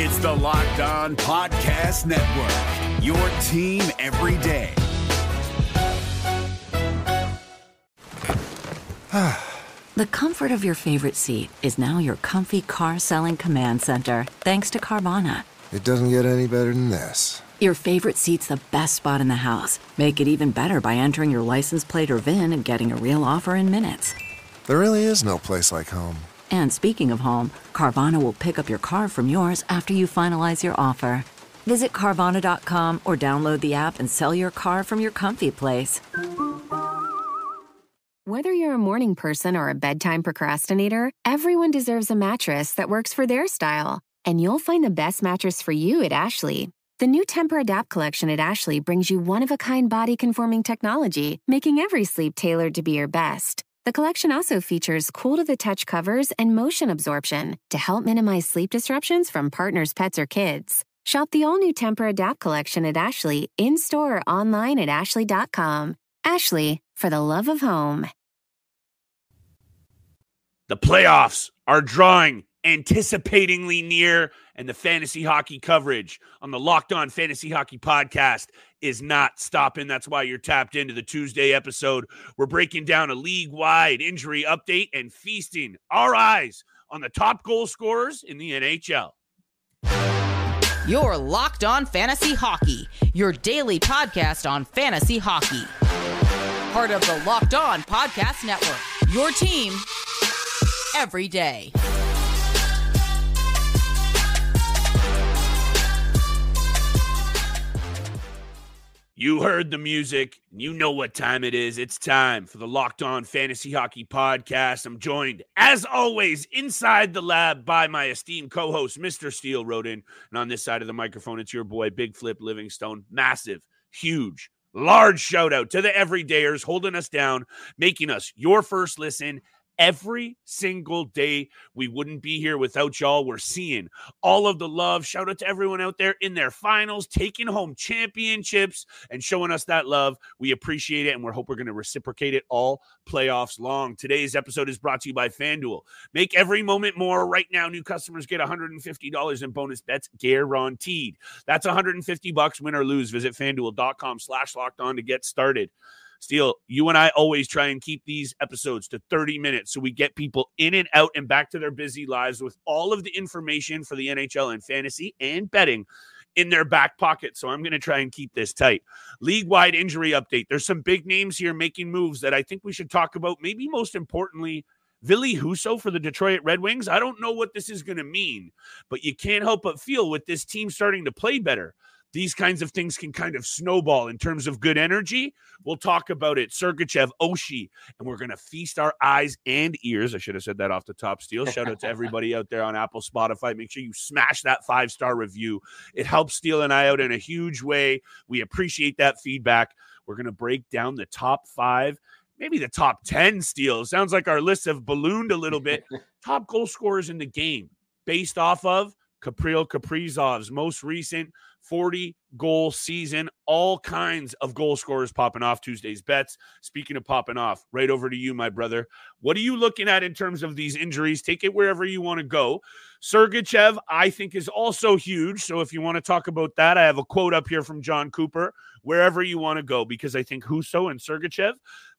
It's the Locked On Podcast Network, your team every day. The comfort of your favorite seat is now your comfy car selling command center, thanks to Carvana. It doesn't get any better than this. Your favorite seat's the best spot in the house. Make it even better by entering your license plate or VIN and getting a real offer in minutes. There really is no place like home. And speaking of home, Carvana will pick up your car from yours after you finalize your offer. Visit Carvana.com or download the app and sell your car from your comfy place. Whether you're a morning person or a bedtime procrastinator, everyone deserves a mattress that works for their style. And you'll find the best mattress for you at Ashley. The new Temper-Adapt collection at Ashley brings you one-of-a-kind body-conforming technology, making every sleep tailored to be your best. The collection also features cool-to-the-touch covers and motion absorption to help minimize sleep disruptions from partners, pets, or kids. Shop the all-new Temper-Adapt collection at Ashley, in-store or online at ashley.com. Ashley, for the love of home. The playoffs are drawing anticipatingly near, and the fantasy hockey coverage on the Locked On Fantasy Hockey Podcast is not stopping. That's why you're tapped into the Tuesday episode. We're breaking down a league-wide injury update and feasting our eyes on the top goal scorers in the NHL. You're Locked On Fantasy Hockey, your daily podcast on fantasy hockey. Part of the Locked On Podcast Network, your team every day. You heard the music. You know what time it is. It's time for the Locked On Fantasy Hockey Podcast. I'm joined, as always, inside the lab by my esteemed co-host, Mr. Steele Roden. And on this side of the microphone, it's your boy, Big Flip Livingstone. Massive, huge, large shout out to the everydayers holding us down, making us your first listen every single day. We wouldn't be here without y'all. We're seeing all of the love. Shout out to everyone out there in their finals, taking home championships and showing us that love. We appreciate it, and we hope we're going to reciprocate it all playoffs long. Today's episode is brought to you by FanDuel. Make every moment more. Right now, new customers get $150 in bonus bets guaranteed. That's $150, win or lose. Visit FanDuel.com/lockedon to get started. Steele, you and I always try and keep these episodes to 30 minutes so we get people in and out and back to their busy lives with all of the information for the NHL and fantasy and betting in their back pocket. So I'm going to try and keep this tight. League-wide injury update. There's some big names here making moves that I think we should talk about. Maybe most importantly, Ville Husso for the Detroit Red Wings. I don't know what this is going to mean, but you can't help but feel with this team starting to play better, these kinds of things can kind of snowball in terms of good energy. We'll talk about it. Sergachev, Oshie, and we're going to feast our eyes and ears. I should have said that off the top, Steele. Shout out to everybody out there on Apple, Spotify. Make sure you smash that 5-star review. It helps Steele and I out in a huge way. We appreciate that feedback. We're going to break down the top 5, maybe the top 10, Steele. Sounds like our lists have ballooned a little bit. Top goal scorers in the game based off of Kaprizov's most recent 40-goal season. All kinds of goal scorers popping off Tuesday's bets. Speaking of popping off, right over to you, my brother. What are you looking at in terms of these injuries? Take it wherever you want to go. Sergachev, I think, is also huge. So if you want to talk about that, I have a quote up here from John Cooper. Wherever you want to go, because I think Husso and Sergachev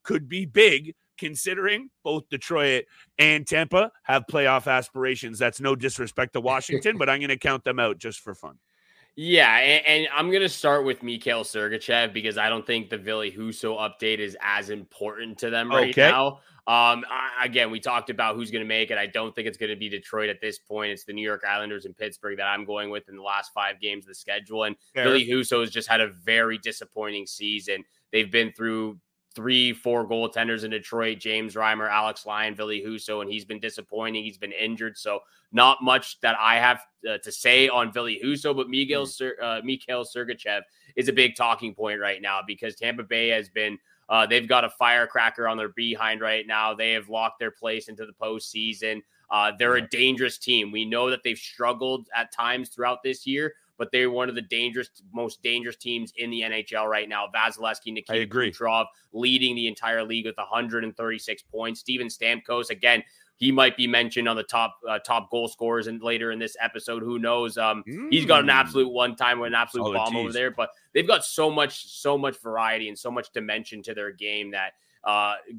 could be big, considering both Detroit and Tampa have playoff aspirations. That's no disrespect to Washington, but I'm going to count them out just for fun. Yeah, and I'm going to start with Mikhail Sergachev because I don't think the Ville Husso update is as important to them right now. Again, we talked about who's going to make it. I don't think it's going to be Detroit at this point. It's the New York Islanders and Pittsburgh that I'm going with in the last 5 games of the schedule. And Ville Husso has just had a very disappointing season. They've been through 3-4 goaltenders in Detroit, James Reimer, Alex Lyon, Ville Husso, and he's been disappointing. He's been injured, so not much that I have to say on Ville Husso, but Mikhail Sergachev is a big talking point right now because Tampa Bay has been they've got a firecracker on their behind right now. They have locked their place into the postseason. They're a dangerous team. We know that they've struggled at times throughout this year, but they're one of the most dangerous teams in the NHL right now. Vasilevsky, Nikita Kucherov leading the entire league with 136 points. Steven Stamkos, again, he might be mentioned on the top goal scorers and later in this episode. Who knows? He's got an absolute one-time, an absolute bomb over there. But they've got so much variety and so much dimension to their game that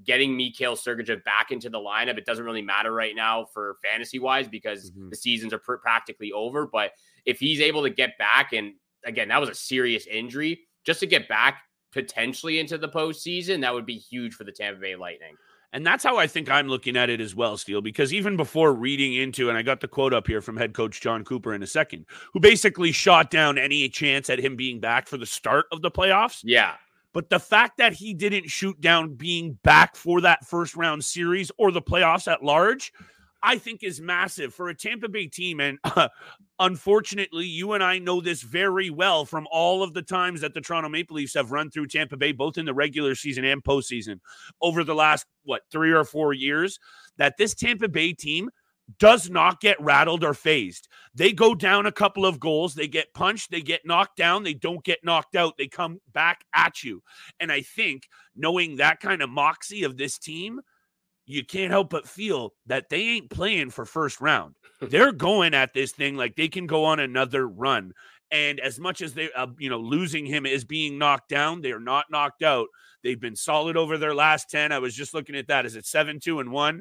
getting Mikhail Sergachev back into the lineup, it doesn't really matter right now for fantasy-wise because the seasons are practically over. But if he's able to get back, and again, that was a serious injury, just to get back potentially into the postseason, that would be huge for the Tampa Bay Lightning. And that's how I think I'm looking at it as well, Steele, because even before reading into, and I got the quote up here from head coach John Cooper in a second, who basically shot down any chance at him being back for the start of the playoffs. Yeah. But the fact that he didn't shoot down being back for that first round series or the playoffs at large, I think is massive for a Tampa Bay team. And unfortunately, you and I know this very well from all of the times that the Toronto Maple Leafs have run through Tampa Bay, both in the regular season and postseason over the last, 3 or 4 years, that this Tampa Bay team does not get rattled or phased. They go down a couple of goals, they get punched, they get knocked down, they don't get knocked out, they come back at you. And I think knowing that kind of moxie of this team, you can't help but feel that they ain't playing for first round. They're going at this thing like they can go on another run. And as much as they, losing him is being knocked down, they are not knocked out. They've been solid over their last 10. I was just looking at that. Is it 7-2-1?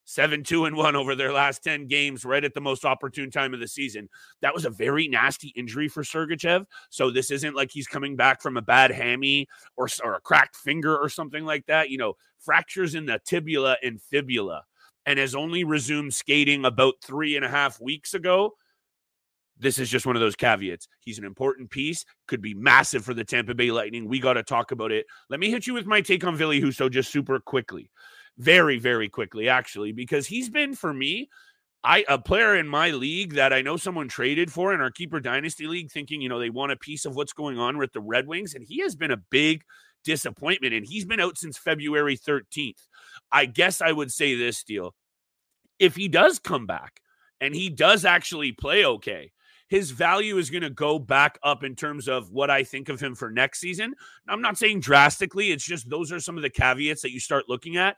7-2-1 over their last 10 games, right at the most opportune time of the season. That was a very nasty injury for Sergachev. So this isn't like he's coming back from a bad hammy or a cracked finger or something like that. Fractures in the tibia and fibula, and has only resumed skating about 3.5 weeks ago. This is just one of those caveats. He's an important piece, could be massive for the Tampa Bay Lightning. We got to talk about it. Let me hit you with my take on Ville Husso just super quickly. Very, very quickly, actually, because he's been, for me, a player in my league that I know someone traded for in our Keeper Dynasty League, thinking, they want a piece of what's going on with the Red Wings, and he has been a big disappointment, and he's been out since February 13th. I guess I would say this, Steele. If he does come back, and he does actually play okay, his value is going to go back up in terms of what I think of him for next season. I'm not saying drastically. It's just those are some of the caveats that you start looking at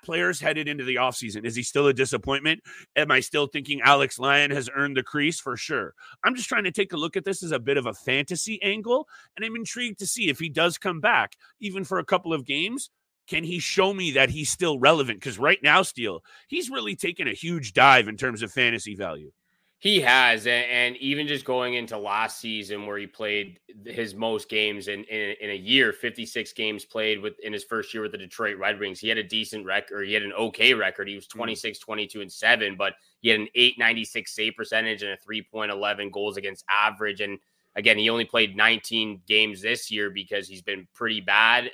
players headed into the offseason. Is he still a disappointment? Am I still thinking Alex Lyon has earned the crease? For sure. I'm just trying to take a look at this as a bit of a fantasy angle, and I'm intrigued to see if he does come back, even for a couple of games. Can he show me that he's still relevant? Because right now, Steele, he's really taken a huge dive in terms of fantasy value. He has, and even just going into last season where he played his most games in a year, 56 games played in his first year with the Detroit Red Wings. He had a decent record. He had an okay record. He was 26, 22, and 7, but he had an .896 save percentage and a 3.11 goals against average. And again, he only played 19 games this year because he's been pretty bad.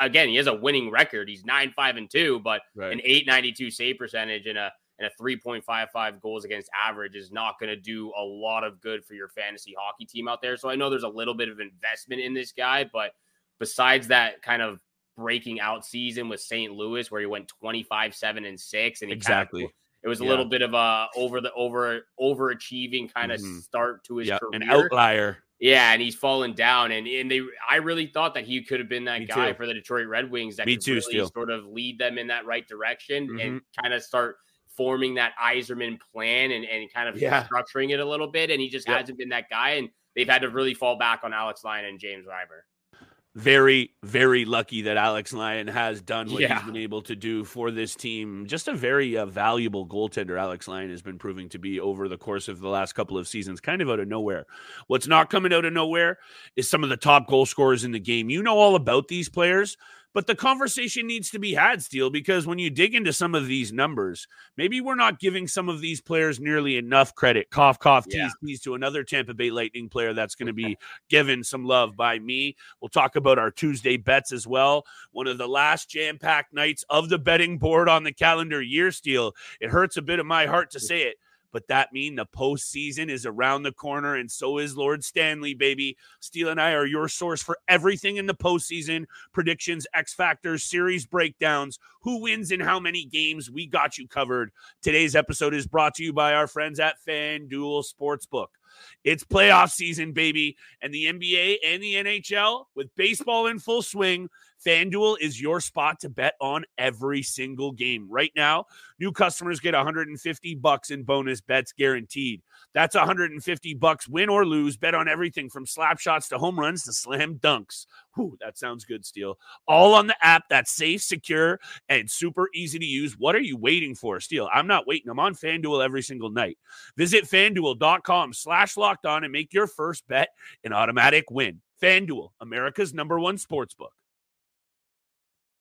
Again, he has a winning record. He's 9-5-2, but an .892 save percentage and a 3.55 goals against average is not going to do a lot of good for your fantasy hockey team out there. So I know there's a little bit of investment in this guy, but besides that kind of breaking out season with St. Louis where he went 25-7-6 and it was a little bit of a overachieving kind of start to his career. An outlier. Yeah, and he's fallen down, and I really thought that he could have been that guy for the Detroit Red Wings that could really sort of lead them in that right direction and kind of start forming that Yzerman plan and kind of structuring it a little bit. And he just hasn't been that guy. And they've had to really fall back on Alex Lyon and James Reimer. Very, very lucky that Alex Lyon has done what he's been able to do for this team. Just a very valuable goaltender Alex Lyon has been proving to be over the course of the last couple of seasons, kind of out of nowhere. What's not coming out of nowhere is some of the top goal scorers in the game. You know all about these players, but the conversation needs to be had, Steele, because when you dig into some of these numbers, maybe we're not giving some of these players nearly enough credit. Cough, cough, tease, tease to another Tampa Bay Lightning player that's going to be given some love by me. We'll talk about our Tuesday bets as well. One of the last jam-packed nights of the betting board on the calendar year, Steele. It hurts a bit of my heart to say it, but that means the postseason is around the corner, and so is Lord Stanley, baby. Steele and I are your source for everything in the postseason. Predictions, X Factors, series breakdowns, who wins in how many games. We got you covered. Today's episode is brought to you by our friends at FanDuel Sportsbook. It's playoff season, baby, and the NBA and the NHL with baseball in full swing. FanDuel is your spot to bet on every single game. Right now, new customers get $150 in bonus bets guaranteed. That's $150 win or lose. Bet on everything from slap shots to home runs to slam dunks. Whew, that sounds good, Steele. All on the app that's safe, secure, and super easy to use. What are you waiting for, Steele? I'm not waiting. I'm on FanDuel every single night. Visit FanDuel.com/lockedon and make your first bet an automatic win. FanDuel, America's #1 sportsbook.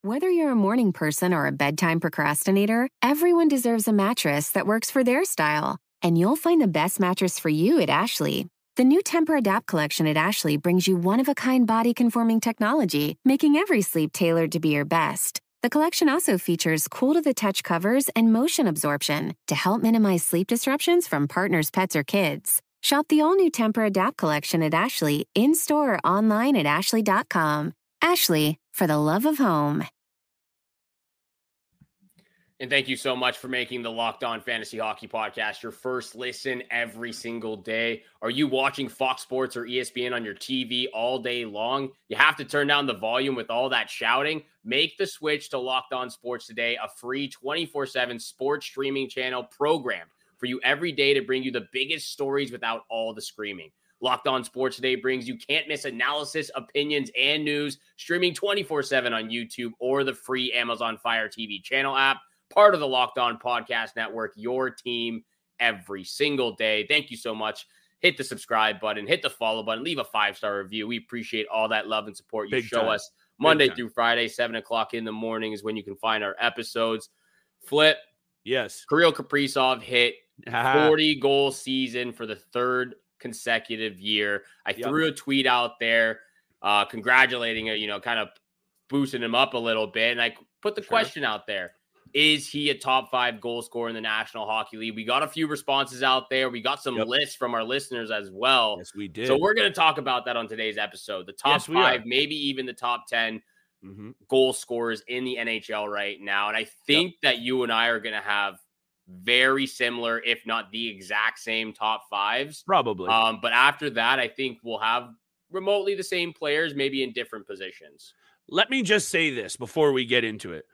Whether you're a morning person or a bedtime procrastinator, everyone deserves a mattress that works for their style. And you'll find the best mattress for you at Ashley. The new Temper-Adapt collection at Ashley brings you one-of-a-kind body-conforming technology, making every sleep tailored to be your best. The collection also features cool-to-the-touch covers and motion absorption to help minimize sleep disruptions from partners, pets, or kids. Shop the all-new Temper-Adapt collection at Ashley, in-store or online at ashley.com. Ashley, for the love of home. And thank you so much for making the Locked On Fantasy Hockey Podcast your first listen every single day. Are you watching Fox Sports or ESPN on your TV all day long? You have to turn down the volume with all that shouting. Make the switch to Locked On Sports today, a free 24/7 sports streaming channel programmed for you every day to bring you the biggest stories without all the screaming. Locked On Sports Today brings you can't-miss analysis, opinions, and news, streaming 24/7 on YouTube or the free Amazon Fire TV channel app, part of the Locked On Podcast Network, your team every single day. Thank you so much. Hit the subscribe button, hit the follow button, leave a 5-star review. We appreciate all that love and support you show us. Monday through Friday, 7 o'clock in the morning is when you can find our episodes. Flip. Yes. Kirill Kaprizov hit 40-goal season for the third consecutive year. I threw a tweet out there congratulating it, kind of boosting him up a little bit. And I put the question out there. Is he a top 5 goal scorer in the National Hockey League? We got a few responses out there. We got some lists from our listeners as well. Yes, we did. So we're going to talk about that on today's episode. The top 5, maybe even the top 10 goal scorers in the NHL right now. And I think that you and I are going to have very similar, if not the exact same top 5s. Probably. But after that, I think we'll have remotely the same players, maybe in different positions. Let me just say this before we get into it.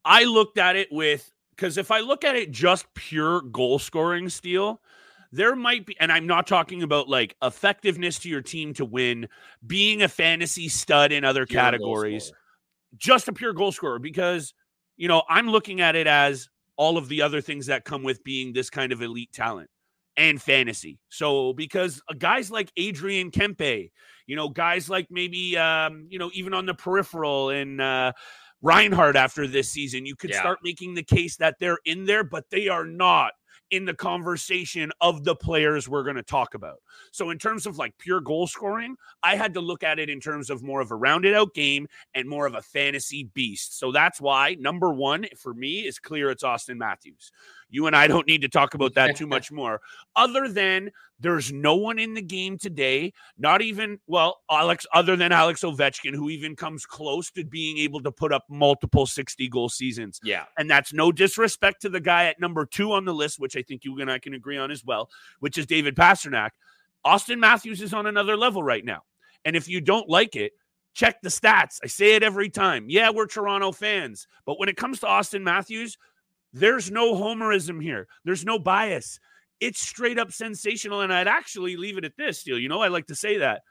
I looked at it because if I look at it just pure goal scoring, Steele, there might be, and I'm not talking about like effectiveness to your team to win, being a fantasy stud in other categories, just a pure goal scorer, because, I'm looking at it as all of the other things that come with being this kind of elite talent and fantasy. So because guys like Adrian Kempe, guys like maybe, even on the peripheral and Reinhardt after this season, you could start making the case that they're in there, but they are not in the conversation of the players we're going to talk about. So in terms of like pure goal scoring, I had to look at it in terms of more of a rounded out game and more of a fantasy beast. So that's why number 1 for me is clear. It's Auston Matthews. You and I don't need to talk about that too much more, other than there's no one in the game today, not even, other than Alex Ovechkin, who even comes close to being able to put up multiple 60-goal seasons. Yeah. And that's no disrespect to the guy at number 2 on the list, which I think you and I can agree on as well, which is David Pastrnak. Auston Matthews is on another level right now. And if you don't like it, check the stats. I say it every time. Yeah, we're Toronto fans. But when it comes to Auston Matthews, there's no homerism here. There's no bias. It's straight up sensational. And I'd actually leave it at this, Steele. I like to say that.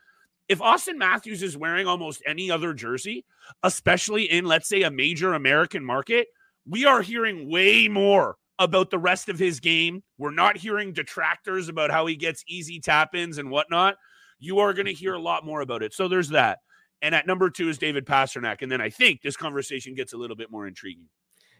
If Auston Matthews is wearing almost any other jersey, especially in, let's say, a major American market, we are hearing way more about the rest of his game. We're not hearing detractors about how he gets easy tap-ins and whatnot. You are going to hear a lot more about it. So there's that. And at number 2 is David Pastrnak. And then I think this conversation gets a little bit more intriguing.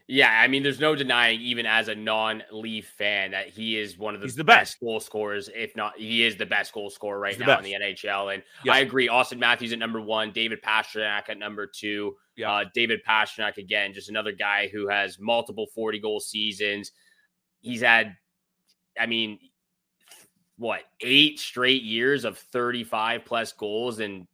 Yeah, I mean, there's no denying, even as a non-Leaf fan, that he is one of the best best goal scorers. If not, he is the best goal scorer right now in the NHL. And I agree. Auston Matthews at number 1, David Pastrnak at number 2. David Pastrnak, again, just another guy who has multiple 40-goal seasons. He's had, 8 straight years of 35-plus goals and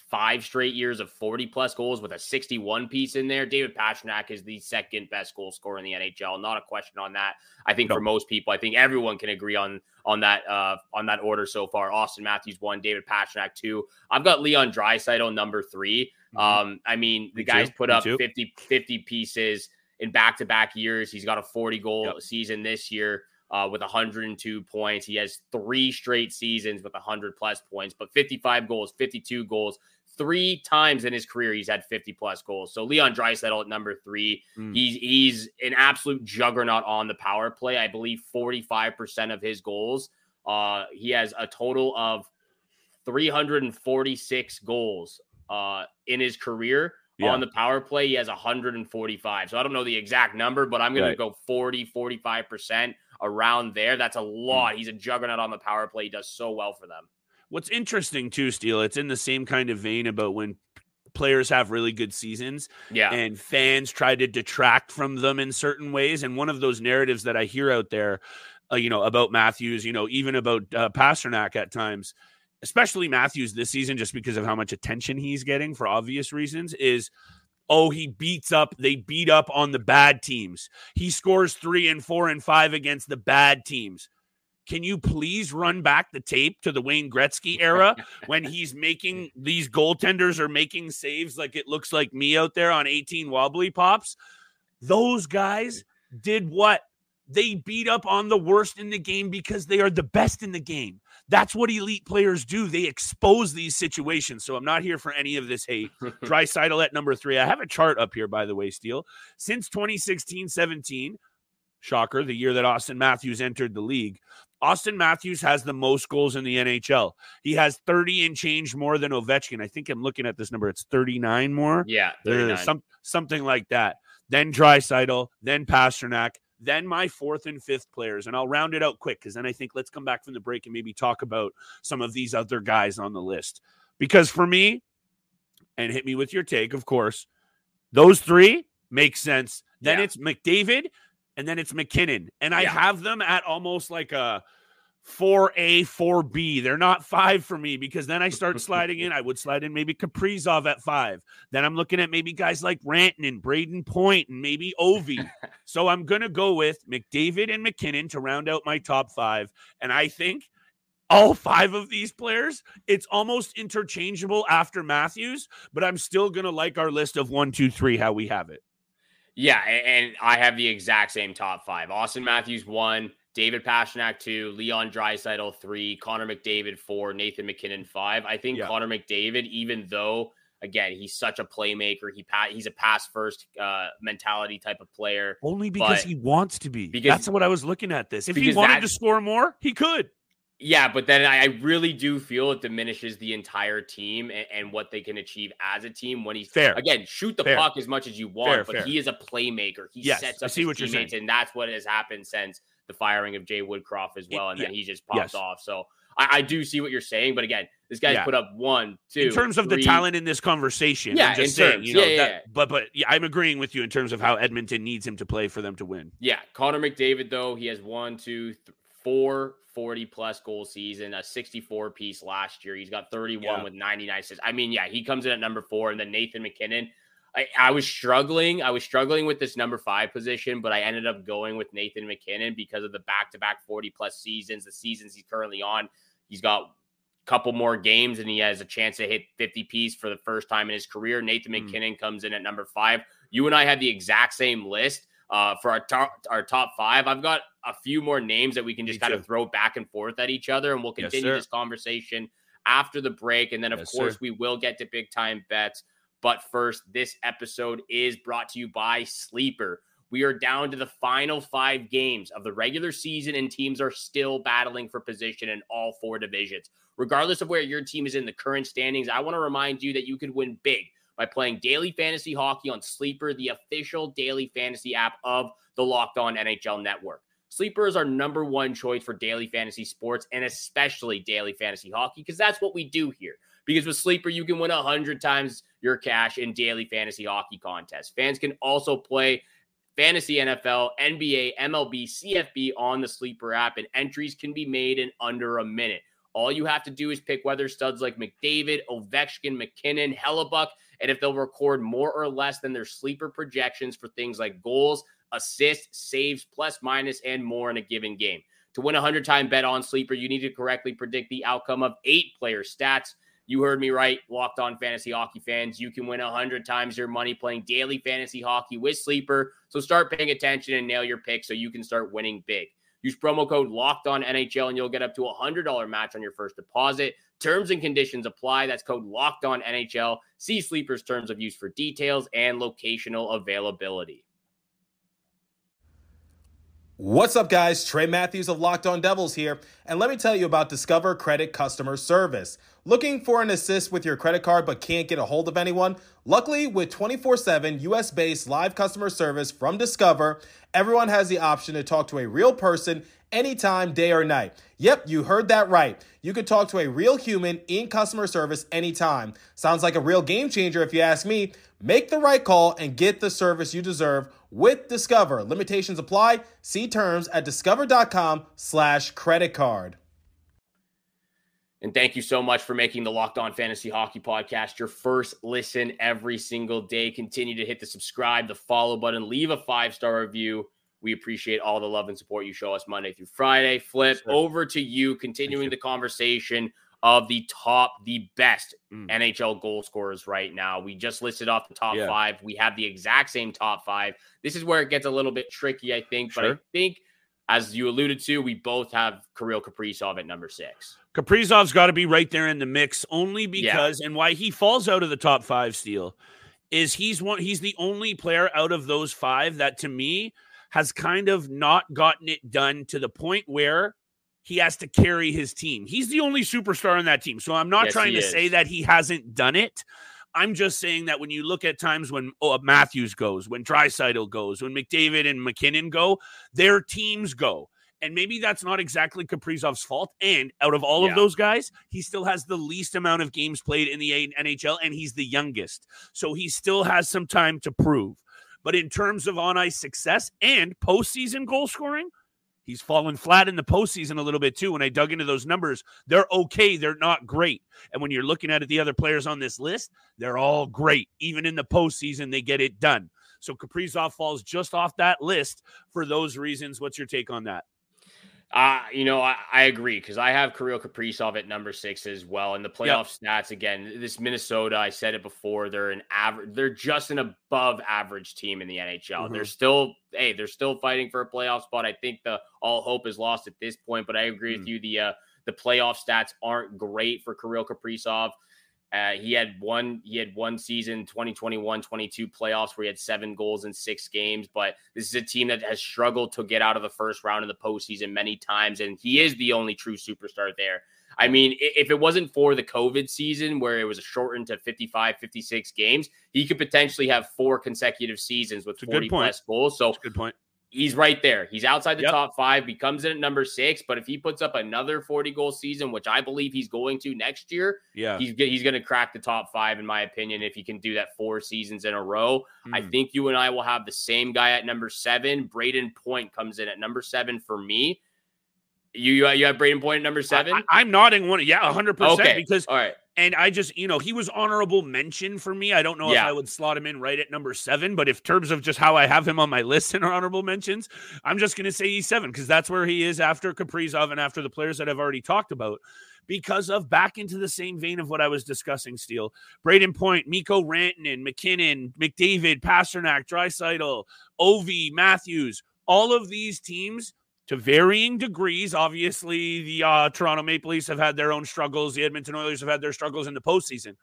5 straight years of 40-plus goals with a 61 piece in there. David Pastrnak is the second best goal scorer in the NHL. Not a question on that. I think for most people, I think everyone can agree on that order so far. Auston Matthews 1, David Pastrnak 2. I've got Leon Draisaitl number 3. I mean, the guy's put up 50 pieces in back-to-back years. He's got a 40-goal season this year with 102 points. He has 3 straight seasons with 100-plus points, but 55 goals, 52 goals. 3 times in his career, he's had 50-plus goals. So Leon Draisaitl at number 3. He's an absolute juggernaut on the power play. I believe 45% of his goals. He has a total of 346 goals in his career. On the power play, he has 145. So I don't know the exact number, but I'm going to go 45% around there. That's a lot. He's a juggernaut on the power play. He does so well for them. What's interesting too, Steele, it's in the same kind of vein about when players have really good seasons and fans try to detract from them in certain ways. And one of those narratives that I hear out there, about Matthews, even about Pastrnak at times, especially Matthews this season, just because of how much attention he's getting for obvious reasons, is, they beat up on the bad teams. He scores 3 and 4 and 5 against the bad teams. Can you please run back the tape to the Wayne Gretzky era when he's making these goaltenders are making saves like it looks like me out there on 18 wobbly pops? Those guys did what? They beat up on the worst in the game because they are the best in the game. That's what elite players do. They expose these situations. So I'm not here for any of this hate. Draisaitl at number 3. I have a chart up here, by the way, Steele. Since 2016-17, shocker, the year that Auston Matthews entered the league, Auston Matthews has the most goals in the NHL. He has 30 and change more than Ovechkin. I think I'm looking at this number. It's 39 more. Yeah, 39. Something like that. Then Draisaitl, then Pastrnak, then my 4th and 5th players. And I'll round it out quick because then I think let's come back from the break and maybe talk about some of these other guys on the list. Because for me, and hit me with your take, of course, those 3 make sense. Then it's McDavid, and then it's McKinnon. And I have them at almost like a 4A, 4B. They're not 5 for me because then I start sliding in. I would slide in maybe Kaprizov at 5. Then I'm looking at maybe guys like Rantanen, Braden Point, and maybe Ovi. So I'm going to go with McDavid and McKinnon to round out my top 5. And I think all 5 of these players, it's almost interchangeable after Matthews, but I'm still going to like our list of 1, 2, 3, how we have it. Yeah, and I have the exact same top 5. Auston Matthews 1, David Pastrnak 2, Leon Draisaitl 3, Connor McDavid 4, Nathan McKinnon 5. I think Connor McDavid, even though, again, he's such a playmaker, he's a pass-first mentality type of player. Only because he wants to be. That's what I was looking at this. If he wanted to score more, he could. Yeah, but then I really do feel it diminishes the entire team and what they can achieve as a team when he's again, shoot the puck as much as you want, but he is a playmaker. He sets up his teammates, and that's what has happened since the firing of Jay Woodcroft as well, and then he just popped off. So I do see what you're saying, but again, this guy's put up 1, 2, in terms of 3. The talent in this conversation. I'm just saying, but I'm agreeing with you in terms of how Edmonton needs him to play for them to win. Yeah, Connor McDavid though, he has 1, 2, 3, 4 40-plus goal season, a 64 piece last year. He's got 31 with 99 assists. I mean, he comes in at number 4, and then Nathan McKinnon. I was struggling. with this number 5 position, but I ended up going with Nathan McKinnon because of the back-to-back 40-plus seasons, the seasons he's currently on. He's got a couple more games, and he has a chance to hit 50 piece for the first time in his career. Nathan McKinnon comes in at number 5. You and I had the exact same list. For our top 5, I've got a few more names that we can just kind of throw back and forth at each other, and we'll continue this conversation after the break. And then, of course, we will get to big time bets. But first, this episode is brought to you by Sleeper. We are down to the final 5 games of the regular season, and teams are still battling for position in all 4 divisions. Regardless of where your team is in the current standings, I want to remind you that you could win big by playing daily fantasy hockey on Sleeper, the official daily fantasy app of the Locked On NHL Network. Sleeper is our number 1 choice for daily fantasy sports, and especially daily fantasy hockey, because that's what we do here. Because with Sleeper, you can win 100 times your cash in daily fantasy hockey contests. Fans can also play fantasy NFL, NBA, MLB, CFB on the Sleeper app, and entries can be made in under a minute. All you have to do is pick whether studs like McDavid, Ovechkin, McKinnon, Hellebuck, and if they'll record more or less than their sleeper projections for things like goals, assists, saves, plus, minus, and more in a given game. To win a 100-time bet on Sleeper, you need to correctly predict the outcome of 8 player stats. You heard me right, Locked On Fantasy Hockey fans. You can win 100 times your money playing daily fantasy hockey with Sleeper. So start paying attention and nail your picks so you can start winning big. Use promo code LOCKEDONNHL and you'll get up to a $100 match on your first deposit. Terms and conditions apply. That's code LOCKEDONNHL. See Sleeper's terms of use for details and locational availability. What's up, guys? Trey Matthews of Locked On Devils here, and let me tell you about Discover Credit Customer Service. Looking for an assist with your credit card but can't get a hold of anyone? Luckily, with 24/7 US-based live customer service from Discover, everyone has the option to talk to a real person anytime, day or night. Yep, you heard that right. You could talk to a real human in customer service anytime. Sounds like a real game changer if you ask me. Make the right call and get the service you deserve with Discover. Limitations apply. See terms at discover.com/creditcard. And thank you so much for making the Locked On Fantasy Hockey Podcast your first listen every single day. Continue to hit the subscribe, the follow button, leave a 5-star review. We appreciate all the love and support you show us Monday through Friday. Flip, over to you, continuing the conversation of the best NHL goal scorers right now. We just listed off the top 5. We have the exact same top 5. This is where it gets a little bit tricky, I think. But I think, as you alluded to, we both have Kirill Kaprizov at number 6. Kaprizov's got to be right there in the mix, only because, and why he falls out of the top 5, Steele, is he's the only player out of those 5 that, to me, has kind of not gotten it done to the point where he has to carry his team. He's the only superstar on that team. So I'm not trying to say that he hasn't done it. I'm just saying that when you look at times when Matthews goes, when Draisaitl goes, when McDavid and McKinnon go, their teams go. And maybe that's not exactly Kaprizov's fault. And out of all of those guys, he still has the least amount of games played in the NHL, and he's the youngest. So he still has some time to prove. But in terms of on-ice success and postseason goal scoring, he's fallen flat in the postseason a little bit too. When I dug into those numbers, they're okay. They're not great. And when you're looking at the other players on this list, they're all great. Even in the postseason, they get it done. So Kaprizov falls just off that list for those reasons. What's your take on that? I agree, because I have Kirill Kaprizov at number 6 as well. And the playoff stats, again, this Minnesota, I said it before, they're just an above average team in the NHL. They're still fighting for a playoff spot. I think all hope is lost at this point, but I agree with you. The playoff stats aren't great for Kirill Kaprizov. He had one season, 2021-22 playoffs, where he had 7 goals in 6 games. But this is a team that has struggled to get out of the first round in the postseason many times, and he is the only true superstar there. I mean, if it wasn't for the COVID season where it was shortened to 55, 56 games, he could potentially have 4 consecutive seasons with 40-plus goals. So, good point. He's right there. He's outside the top 5. He comes in at number 6. But if he puts up another 40-goal season, which I believe he's going to next year, he's going to crack the top 5, in my opinion, if he can do that 4 seasons in a row. I think you and I will have the same guy at number 7. Braden Point comes in at number 7 for me. You have Braden Point at number 7? I'm nodding 100%. Okay. Because all right. And I just, he was honorable mention for me. I don't know if I would slot him in right at number 7, but if terms of just how I have him on my list in honorable mentions, I'm just going to say he's 7, because that's where he is after Kaprizov and after the players that I've already talked about, because of back into the same vein of what I was discussing, Steele. Braden Point, Mikko Rantanen, McKinnon, McDavid, Pastrnak, Draisaitl, Ovi, Matthews, all of these teams, to varying degrees. Obviously, the Toronto Maple Leafs have had their own struggles. The Edmonton Oilers have had their struggles in the postseason.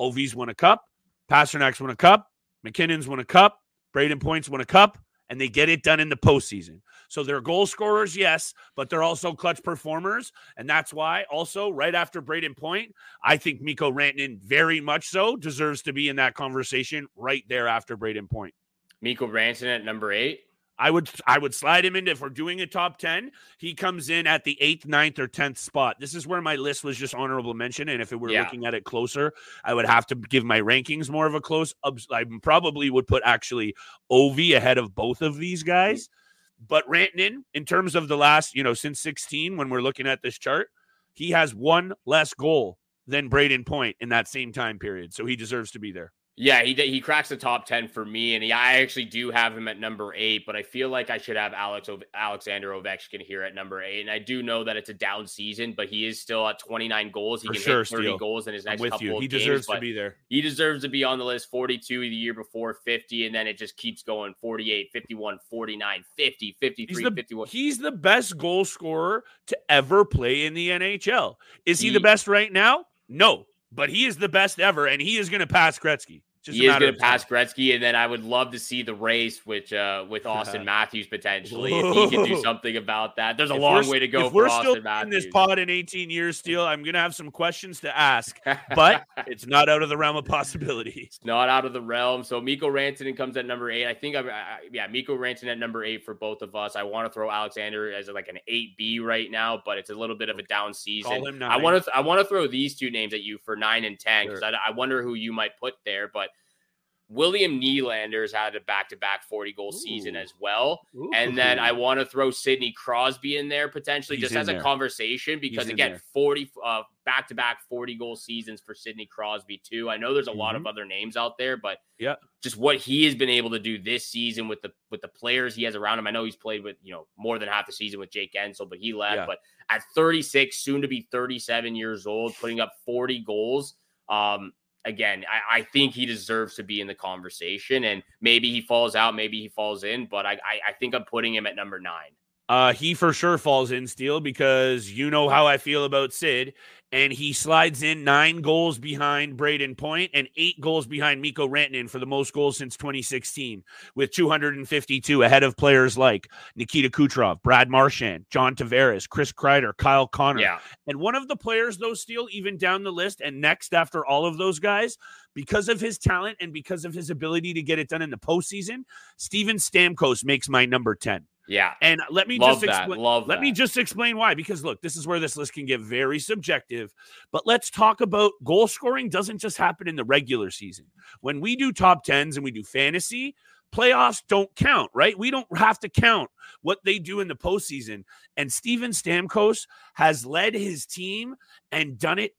Ovi's won a cup. Pasternak's won a cup. McKinnon's won a cup. Braden Point's won a cup. And they get it done in the postseason. So they're goal scorers, yes, but they're also clutch performers. And that's why also right after Braden Point, I think Mikko Rantanen very much so deserves to be in that conversation right there after Braden Point. Mikko Rantanen at number 8? I would slide him in. If we're doing a top 10, he comes in at the 8th, 9th, or 10th spot. This is where my list was just honorable mention. And if it were looking at it closer, I would have to give my rankings more of a close. I probably would put actually Ovi ahead of both of these guys. But Rantanen, in terms of the last, since 16, when we're looking at this chart, He has one less goal than Brayden Point in that same time period, so he deserves to be there. Yeah, he cracks the top 10 for me, and I actually do have him at number 8, but I feel like I should have Alexander Ovechkin here at number 8, and I do know that it's a down season, but he is still at 29 goals. He can hit 30 Steele. goals in his next couple of games. He deserves to be there. He deserves to be on the list. 42 the year before, 50, and then it just keeps going. 48, 51, 49, 50, 53, 51. He's the best goal scorer to ever play in the NHL. Is he the best right now? No. But he is the best ever, and he is going to pass Gretzky. He is going to pass Gretzky, and then I would love to see the race with Auston Matthews potentially. If he can do something about that. There's a long way to go for Auston Matthews. If we're still in this pod in 18 years, Steele, I'm going to have some questions to ask, but it's not out of the realm of possibility. It's not out of the realm. So Mikko Rantanen comes at number 8. I think, Mikko Rantanen at number 8 for both of us. I want to throw Alexander as like an 8B right now, but it's a little bit of a down season. Call him 9. I want to throw these two names at you for 9 and 10 because I wonder who you might put there, but William Nylander's had a back-to-back 40-goal season as well. And then I want to throw Sidney Crosby in there potentially just as a conversation because, again, 40 back-to-back 40-goal seasons for Sidney Crosby too. I know there's a lot of other names out there, but just what he has been able to do this season with the players he has around him. I know he's played with, more than half the season with Jake Gensel, but he left. But at 36, soon to be 37 years old, putting up 40 goals, again, I think he deserves to be in the conversation, and maybe he falls out, maybe he falls in, but I think I'm putting him at number 9. He for sure falls in, Steele, because you know how I feel about Sid, and he slides in 9 goals behind Brayden Point and 8 goals behind Mikko Rantanen for the most goals since 2016, with 252 ahead of players like Nikita Kucherov, Brad Marchand, John Tavares, Chris Kreider, Kyle Connor. Yeah. And one of the players, though, Steele, even down the list and next after all of those guys, because of his talent and because of his ability to get it done in the postseason, Steven Stamkos makes my number 10. Yeah. And let me just explain why, because look, this is where this list can get very subjective, but let's talk about goal scoring doesn't just happen in the regular season. When we do top 10s and we do fantasy, playoffs don't count, right? We don't have to count what they do in the postseason. And Steven Stamkos has led his team and done it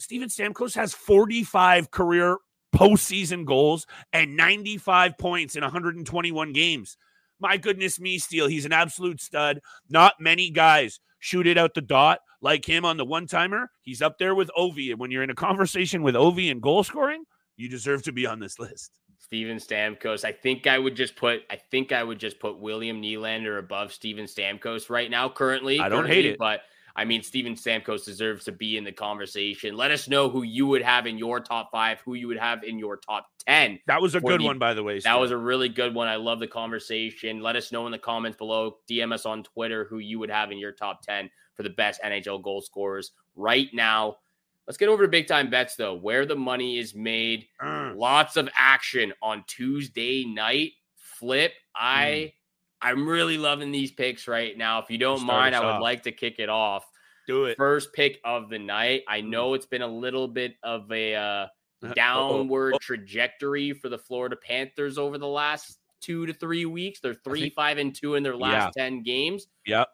Steven Stamkos has 45 career postseason goals and 95 points in 121 games. My goodness me, Steele, he's an absolute stud. Not many guys shoot it out the dot like him on the one-timer. He's up there with Ovi. And when you're in a conversation with Ovi and goal scoring, you deserve to be on this list. Steven Stamkos. I think I would just put William Nylander above Steven Stamkos right now currently. I don't hate it. But I mean, Steven Stamkos deserves to be in the conversation. Let us know who you would have in your top 5, who you would have in your top 10. That was a good one, by the way. That was a really good one. I love the conversation. Let us know in the comments below. DM us on Twitter who you would have in your top 10 for the best NHL goal scorers right now. Let's get over to big time bets, though, where the money is made. Lots of action on Tuesday night. Flip. I'm really loving these picks right now. If you don't mind, I would like to kick it off. Do it. First pick of the night. I know it's been a little bit of a downward trajectory for the Florida Panthers over the last 2 to 3 weeks. They're 3-5-2 in their last 10 games. Yep.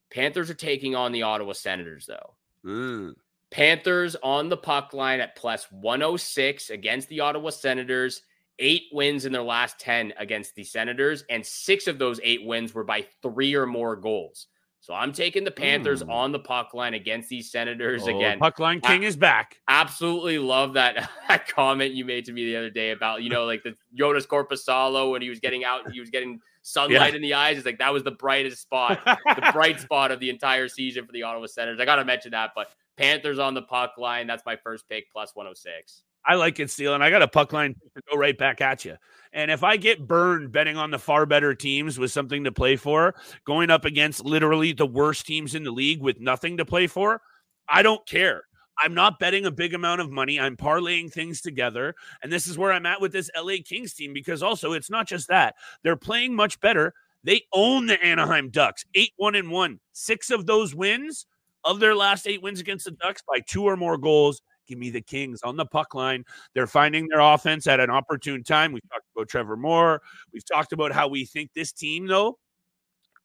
Panthers are taking on the Ottawa Senators, though. Panthers on the puck line at plus 106 against the Ottawa Senators. 8 wins in their last 10 against the Senators, and 6 of those 8 wins were by 3 or more goals. So I'm taking the Panthers on the puck line against these Senators again. Puck line king is back. Absolutely love that comment you made to me the other day about, like the Jonas Korpisalo when he was getting out and he was getting sunlight in the eyes. It's like that was the brightest spot, the bright spot of the entire season for the Ottawa Senators. I got to mention that, but Panthers on the puck line. That's my first pick, plus 106. I like it, Steele, and I got a puck line to go right back at you. And if I get burned betting on the far better teams with something to play for, going up against literally the worst teams in the league with nothing to play for, I don't care. I'm not betting a big amount of money. I'm parlaying things together. And this is where I'm at with this LA Kings team, because also it's not just that. They're playing much better. They own the Anaheim Ducks, 8-1-1. 6 of those wins of their last 8 wins against the Ducks by 2 or more goals. Give me the Kings on the puck line. They're finding their offense at an opportune time. We've talked about Trevor Moore. We've talked about how we think this team, though,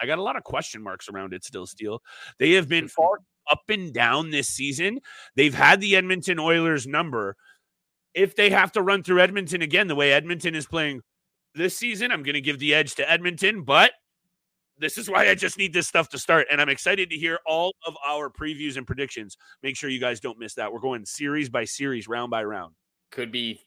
I got a lot of question marks around it still, Steele. They have been far up and down this season. They've had the Edmonton Oilers number. If they have to run through Edmonton again, the way Edmonton is playing this season, I'm going to give the edge to Edmonton, but this is why I just need this stuff to start. And I'm excited to hear all of our previews and predictions. Make sure you guys don't miss that. We're going series by series, round by round. Could be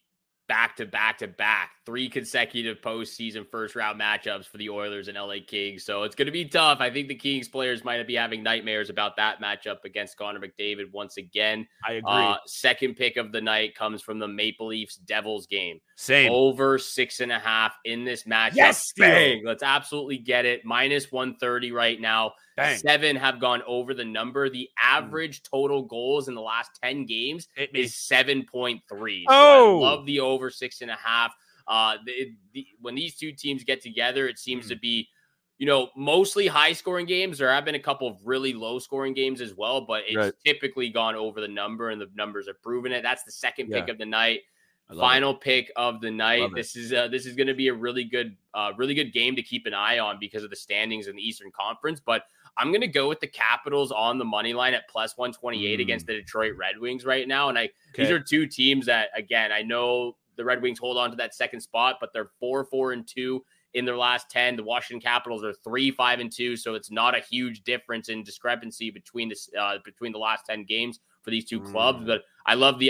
back to back to back, 3 consecutive postseason first round matchups for the Oilers and LA Kings. So it's going to be tough. I think the Kings players might be having nightmares about that matchup against Connor McDavid once again. I agree. Second pick of the night comes from the Maple Leafs Devils game. Same. Over 6.5 in this matchup. Yes, bang. Let's absolutely get it. Minus 130 right now. Bang. 7 have gone over the number. The average total goals in the last 10 games is 7.3. So I love the over 6.5. When these two teams get together, it seems to be, mostly high scoring games. There have been a couple of really low scoring games as well, but it's typically gone over the number, and the numbers have proven it. That's the second pick of the night. Final pick of the night. This is going to be a really good game to keep an eye on because of the standings in the Eastern Conference. But I'm going to go with the Capitals on the money line at plus 128 against the Detroit Red Wings right now. And these are two teams that, again, I know the Red Wings hold on to that second spot, but they're 4-4-2 in their last 10. The Washington Capitals are 3-5-2. So it's not a huge difference in discrepancy between the last 10 games for these two clubs. But I love the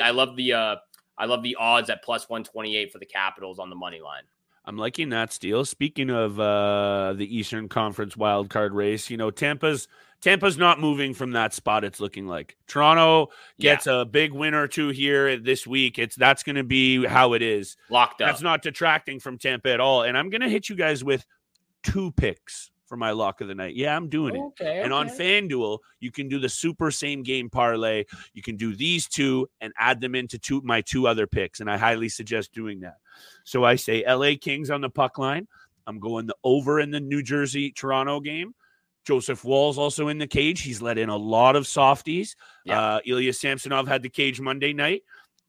odds at plus 128 for the Capitals on the money line. I'm liking that, Steele. Speaking of the Eastern Conference wildcard race, Tampa's not moving from that spot, it's looking like. Toronto gets a big win or two here this week. That's going to be how it is. Locked up. That's not detracting from Tampa at all. And I'm going to hit you guys with 2 picks for my lock of the night. Yeah, I'm doing it. And on FanDuel, you can do the super same game parlay. You can do these 2 and add them into my 2 other picks. And I highly suggest doing that. So I say LA Kings on the puck line. I'm going the over in the New Jersey-Toronto game. Joseph Woll's also in the cage. He's let in a lot of softies. Ilya Samsonov had the cage Monday night.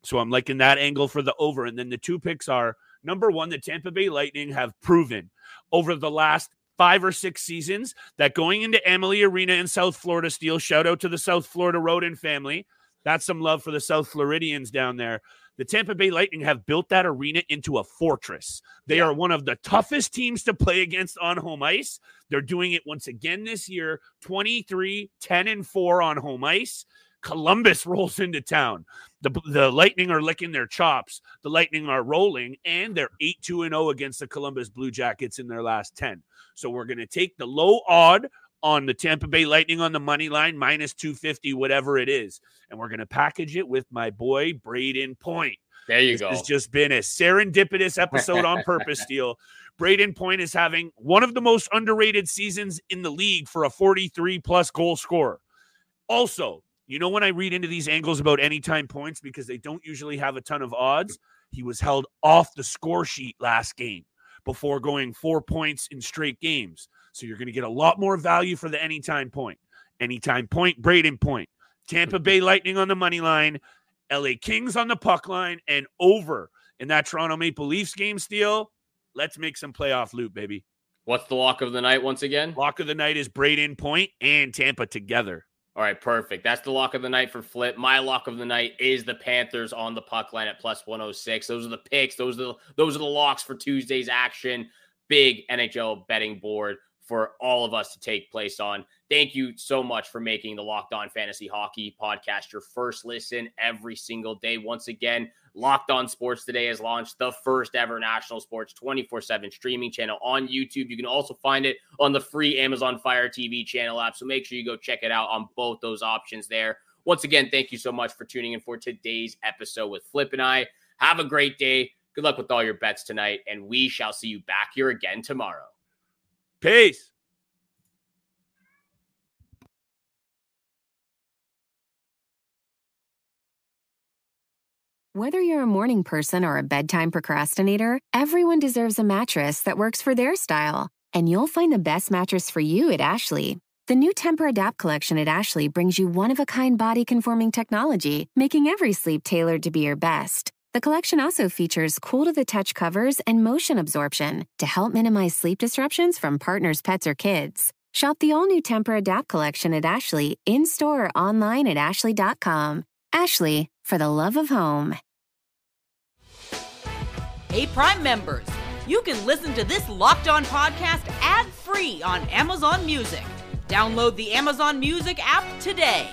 So I'm liking that angle for the over. And then the 2 picks are, number 1, the Tampa Bay Lightning have proven over the last 5 or 6 seasons that going into Amalie Arena in South Florida, Steele, shout out to the South Florida Rodin family. That's some love for the South Floridians down there. The Tampa Bay Lightning have built that arena into a fortress. They are one of the toughest teams to play against on home ice. They're doing it once again this year, 23-10-4 on home ice. Columbus rolls into town. The Lightning are licking their chops. The Lightning are rolling, and they're 8-2-0 against the Columbus Blue Jackets in their last 10. So we're going to take the low odd on the Tampa Bay Lightning on the money line, minus 250, whatever it is. And we're going to package it with my boy, Braden Point. There you go. This has just been a serendipitous episode on purpose, Steele. Braden Point is having one of the most underrated seasons in the league for a 43-plus goal scorer. Also, when I read into these angles about anytime points, because they don't usually have a ton of odds, he was held off the score sheet last game before going 4 points in straight games. So you're going to get a lot more value for the anytime point. Anytime point, Braden Point. Tampa Bay Lightning on the money line, LA Kings on the puck line, and over in that Toronto Maple Leafs game, Steele. Let's make some playoff loot, baby. What's the lock of the night once again? Lock of the night is Braden Point and Tampa together. All right, perfect. That's the lock of the night for Flip. My lock of the night is the Panthers on the puck line at plus 106. Those are the picks. Those are the locks for Tuesday's action. Big NHL betting board for all of us to take place on. Thank you so much for making the Locked On Fantasy Hockey podcast your first listen every single day. Once again, Locked On Sports Today has launched the first ever national sports 24/7 streaming channel on YouTube. You can also find it on the free Amazon Fire TV channel app. So make sure you go check it out on both those options there. Once again, thank you so much for tuning in for today's episode with Flip and I. Have a great day. Good luck with all your bets tonight, and we shall see you back here again tomorrow. Peace. Whether you're a morning person or a bedtime procrastinator, everyone deserves a mattress that works for their style. And you'll find the best mattress for you at Ashley. The new Temper-Adapt collection at Ashley brings you one-of-a-kind body-conforming technology, making every sleep tailored to be your best. The collection also features cool-to-the-touch covers and motion absorption to help minimize sleep disruptions from partners, pets, or kids. Shop the all-new Temper-Adapt collection at Ashley in-store or online at ashley.com. Ashley, for the love of home. Hey, Prime members, you can listen to this Locked On podcast ad-free on Amazon Music. Download the Amazon Music app today.